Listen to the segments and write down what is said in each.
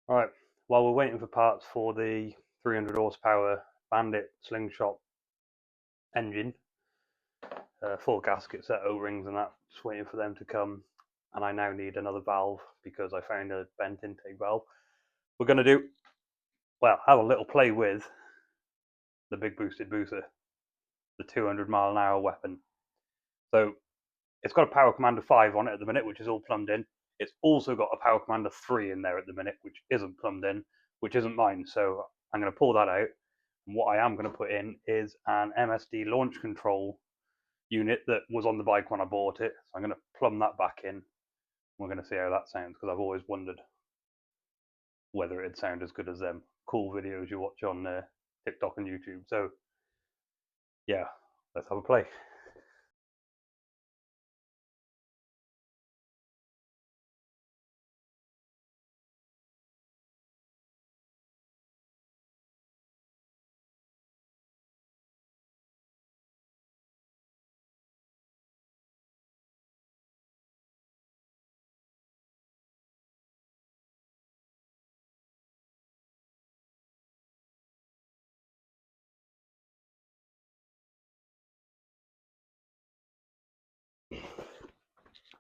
Right, while we're waiting for parts for the 300 horsepower Bandit slingshot engine, full gasket set, O-rings and that, just waiting for them to come. And I now need another valve because I found a bent intake valve. We're going to do, well, have a little play with the big boosted booster, the 200-mile-an-hour weapon. So it's got a power command of 5 on it at the minute, which is all plumbed in. It's also got a power command of 3 in there at the minute, which isn't plumbed in, which isn't mine. So I'm going to pull that out. And what I am going to put in is an MSD launch control unit that was on the bike when I bought it. So I'm going to plumb that back in. We're going to see how that sounds, because I've always wondered whether it'd sound as good as them cool videos you watch on TikTok and YouTube. So yeah, let's have a play.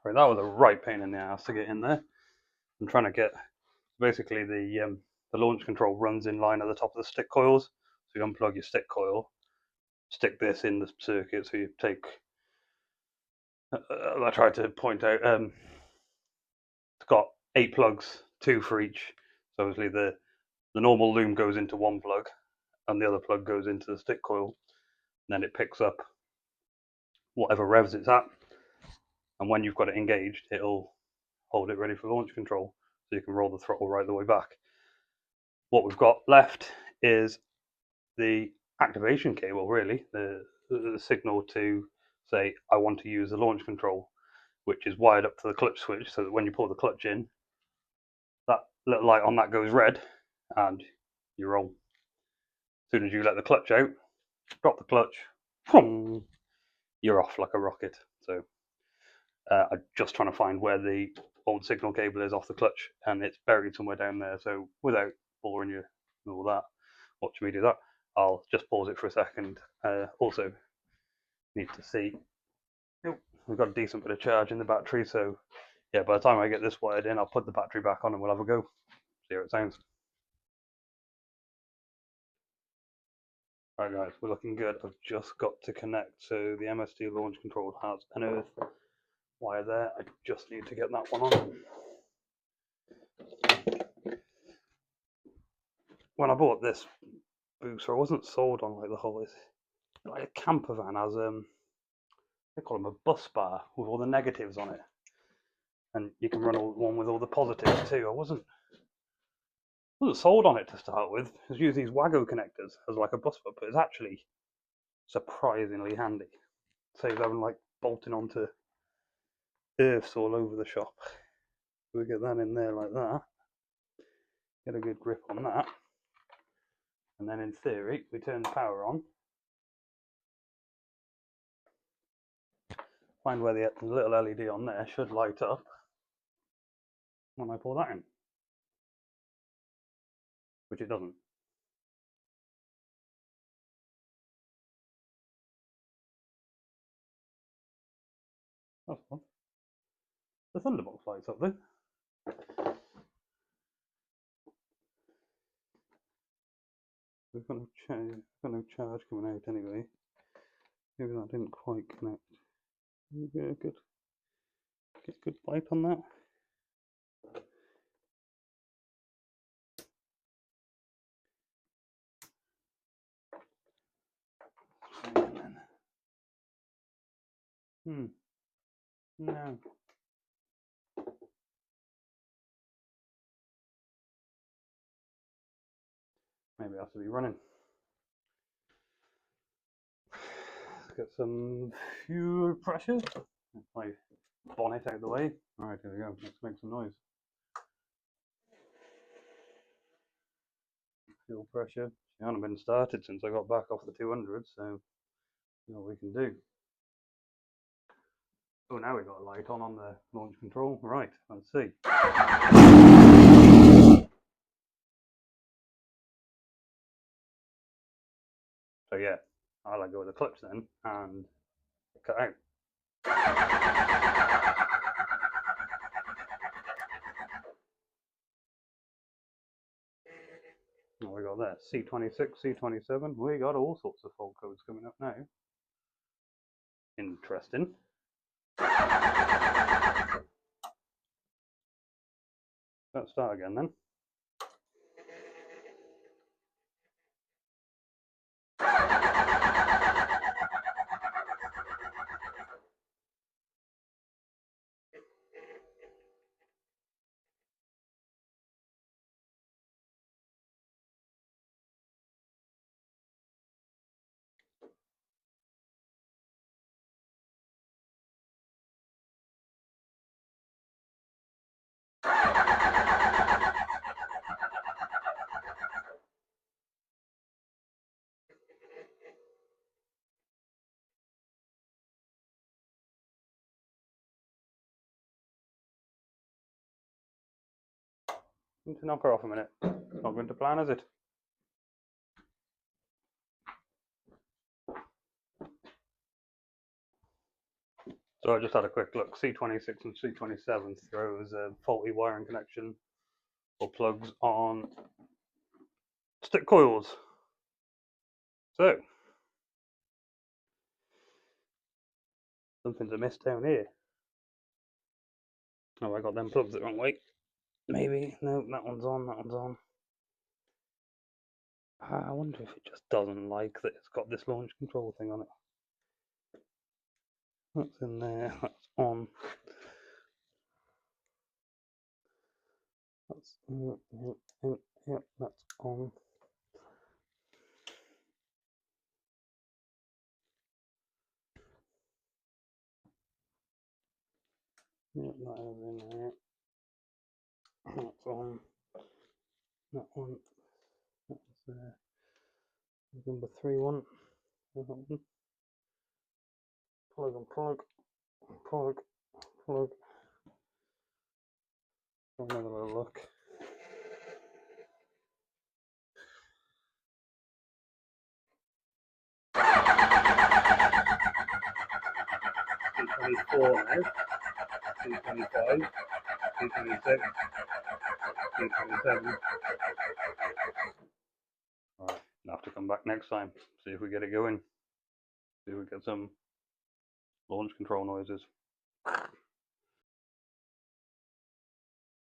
Right, that was a right pain in the ass to get in there. I'm trying to get, basically the launch control runs in line at the top of the stick coils. So you unplug your stick coil, stick this in the circuit. So you take, I tried to point out, it's got 8 plugs, 2 for each. So obviously the normal loom goes into one plug, and the other plug goes into the stick coil. And then it picks up whatever revs it's at, and when you've got it engaged, it'll hold it ready for launch control, so you can roll the throttle right the way back. What we've got left is the activation cable, really, the signal to say I want to use the launch control, which is wired up to the clutch switch, so that when you pull the clutch in, that little light on that goes red, and you roll. As soon as you let the clutch out, drop the clutch, you're off like a rocket. So I'm just trying to find where the old signal cable is off the clutch, and it's buried somewhere down there. So without boring you and all that, watch me do that. I'll just pause it for a second. Also, need to see. Nope, we've got a decent bit of charge in the battery, so yeah, by the time I get this wired in, I'll put the battery back on and we'll have a go. See how it sounds. Alright guys, we're looking good. I've just got to connect, so the MSD launch control has an earth wire there. I just need to get that one on. When I bought this booster, I wasn't sold on like the whole, it's like a camper van has they call them a bus bar with all the negatives on it, and you can run one with all the positives too. I wasn't sold on it to start with. I was using these Wago connectors as like a bus bar, but it's actually surprisingly handy. Saves having like bolting onto earths all over the shop. We get that in there like that, get a good grip on that, and then in theory we turn the power on, find where the little LED on there should light up when I pull that in, which it doesn't. That's fun. The Thunderbolt lights up though. We've got no charge coming out anyway. Maybe that didn't quite connect. Get a good light on that. No. Maybe it has to be running. Let's get some fuel pressure. My bonnet out of the way. Alright, here we go. Let's make some noise. Fuel pressure. She hasn't been started since I got back off the 200, so see what we can do. Oh, now we've got a light on the launch control. Right, let's see. So yeah, I let go of the clutch then and it cut out. What we got there? C26, C27. We got all sorts of fault codes coming up now. Interesting. Let's start again then. Need to knock her off a minute. It's not going to plan, is it? So I just had a quick look. C26 and C27 throws a faulty wiring connection or plugs on stick coils. So something's amiss down here. Oh, I got them plugs the wrong way. Maybe. No, that one's on, that one's on. I wonder if it just doesn't like that it's got this launch control thing on it. That's in there, that's on. That's, yep, that's on. Yep, that is in there. That's on. That one. That's there. Number 3 one. Plug and plug. Plug. Plug. Another little look. C24 now. C25. C26. C27. Alright, I'll have to come back next time, see if we get it going. See if we get some launch control noises.